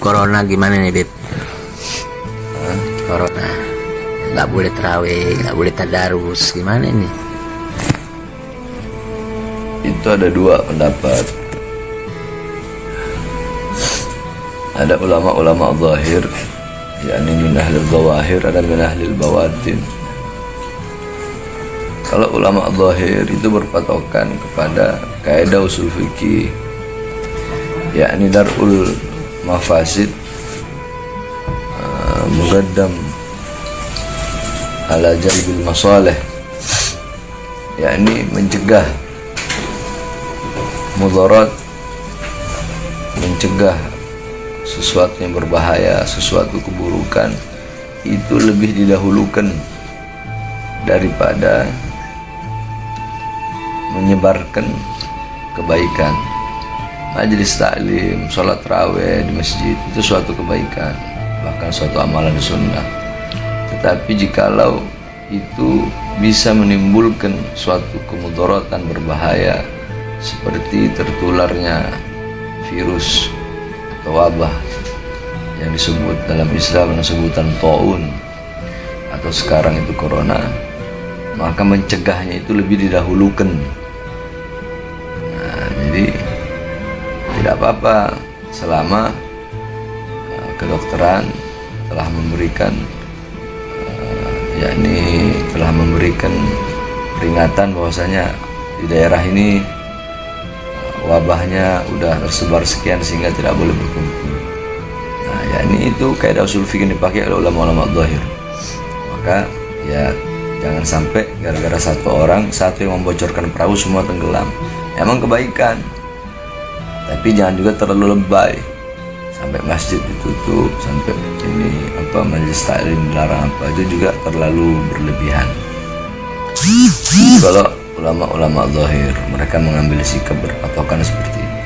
corona gimana nih, Bib? Corona nggak boleh terawih, nggak boleh tadarus, gimana ini? Itu ada dua pendapat. Ada ulama-ulama zahir, yakni min ahlil zawahir, ada min ahlil bawatin. Kalau ulama zahir itu berpatokan kepada kaidah usul fikih, yakni darul mafasid muqaddam ala jalbil masalih, yakni mencegah mudarat, mencegah sesuatu yang berbahaya, sesuatu keburukan itu lebih didahulukan daripada menyebarkan kebaikan. Majelis taklim, sholat tarawih di masjid itu suatu kebaikan, bahkan suatu amalan sunnah. Tetapi jikalau itu bisa menimbulkan suatu kemudaratan berbahaya seperti tertularnya virus atau wabah yang disebut dalam Islam dengan sebutan taun atau sekarang itu corona, maka mencegahnya itu lebih didahulukan. Nah, jadi tidak apa-apa selama kedokteran telah memberikan yakni telah memberikan peringatan bahwasanya di daerah ini wabahnya udah tersebar sekian sehingga tidak boleh berkumpul. Nah, yakni itu kaidah usul fikih dipakai oleh ulama-ulama zahir. Maka ya jangan sampai gara-gara satu yang membocorkan perahu semua tenggelam. Emang kebaikan, tapi jangan juga terlalu lebay sampai masjid ditutup, sampai ini majelis taklim dilarang, itu juga terlalu berlebihan. Kalau ulama-ulama zahir mereka mengambil sikap berpatokan seperti ini.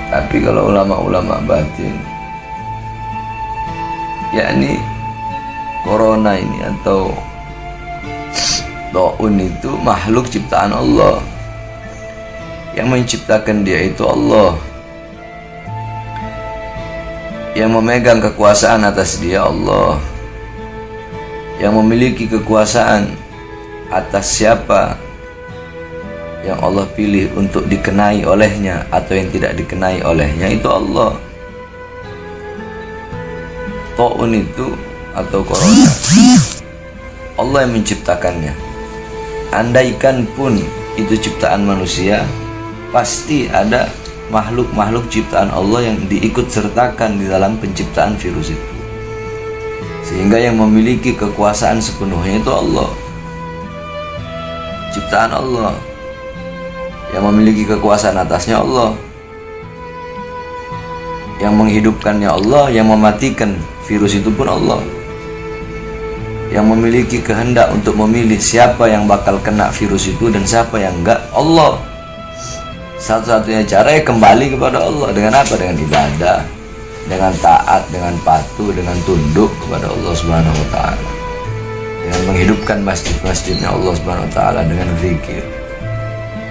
Tapi kalau ulama-ulama batin, yakni corona ini atau taun itu makhluk ciptaan Allah. Yang menciptakan dia itu Allah. Yang memegang kekuasaan atas dia Allah. Yang memiliki kekuasaan atas siapa yang Allah pilih untuk dikenai olehnya atau yang tidak dikenai olehnya itu Allah. Taun itu atau corona Allah yang menciptakannya. Andaikan pun itu ciptaan manusia, pasti ada makhluk-makhluk ciptaan Allah yang diikut sertakan di dalam penciptaan virus itu, sehingga yang memiliki kekuasaan sepenuhnya itu Allah, ciptaan Allah. Yang memiliki kekuasaan atasnya Allah, yang menghidupkannya Allah, yang mematikan virus itu pun Allah, yang memiliki kehendak untuk memilih siapa yang bakal kena virus itu dan siapa yang enggak, Allah. Satu-satunya cara ya kembali kepada Allah. Dengan apa? Dengan ibadah, dengan taat, dengan patuh, dengan tunduk kepada Allah Subhanahu wa taala. Dengan menghidupkan masjid-masjidnya Allah Subhanahu wa taala dengan zikir.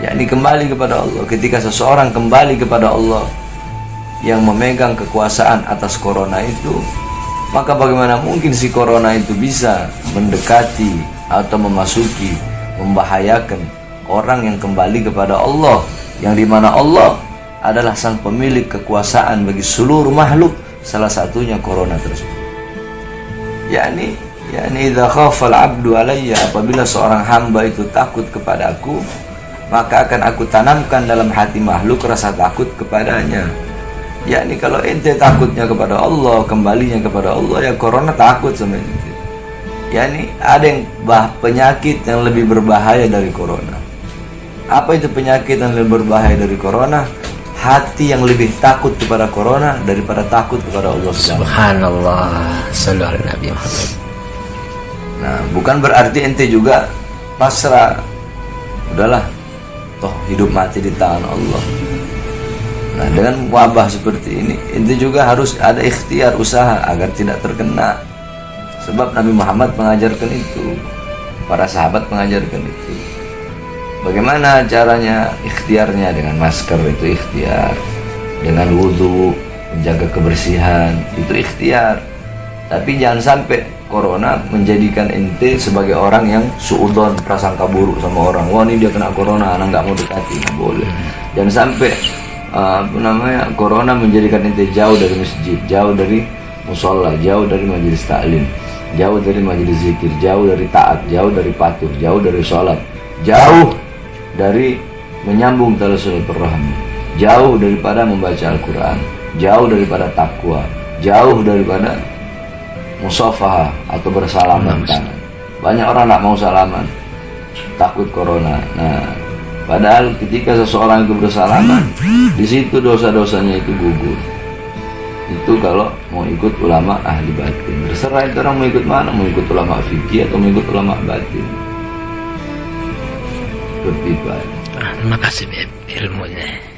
Yakni kembali kepada Allah. Ketika seseorang kembali kepada Allah yang memegang kekuasaan atas corona itu, maka bagaimana mungkin si corona itu bisa mendekati atau memasuki, membahayakan orang yang kembali kepada Allah, yang dimana Allah adalah sang pemilik kekuasaan bagi seluruh makhluk, salah satunya corona tersebut. yakni idza khafa al-'abdu alayya, apabila seorang hamba itu takut kepada aku, maka akan aku tanamkan dalam hati makhluk rasa takut kepadanya. Yakni kalau ente takutnya kepada Allah, kembalinya kepada Allah, ya corona takut sama ente. Yakni ada yang penyakit yang lebih berbahaya dari corona. Apa itu penyakit yang lebih berbahaya dari corona? Hati yang lebih takut kepada corona daripada takut kepada Allah Subhanallah. Sallallahu alaihi Nabi Muhammad. Nah, bukan berarti ente juga pasrah. Udahlah, toh hidup mati di tangan Allah. Nah, dengan wabah seperti ini, ente juga harus ada ikhtiar, usaha agar tidak terkena. Sebab Nabi Muhammad mengajarkan itu, para sahabat mengajarkan itu. Bagaimana caranya? Ikhtiarnya dengan masker itu ikhtiar, dengan wudhu menjaga kebersihan, itu ikhtiar. Tapi jangan sampai corona menjadikan ente sebagai orang yang suudzon, prasangka buruk sama orang. Wah, ini dia kena corona, anak nggak mau dekati, nggak boleh. Jangan sampai corona menjadikan ente jauh dari masjid, jauh dari musola, jauh dari majelis taklim, jauh dari majelis zikir, jauh dari taat, jauh dari patuh, jauh dari sholat, jauh dari menyambung tali silaturahmi, jauh daripada membaca Al-Quran, jauh daripada takwa, jauh daripada musafahah atau bersalaman tangan. Banyak orang tak mau salaman, takut corona. Nah, padahal ketika seseorang itu bersalaman, di situ dosa-dosanya itu gugur. Itu kalau mau ikut ulama ahli batin. Terserah itu orang mau ikut mana, mau ikut ulama fikih atau mau ikut ulama batin. Seperti itu aja. Terima kasih ilmunya.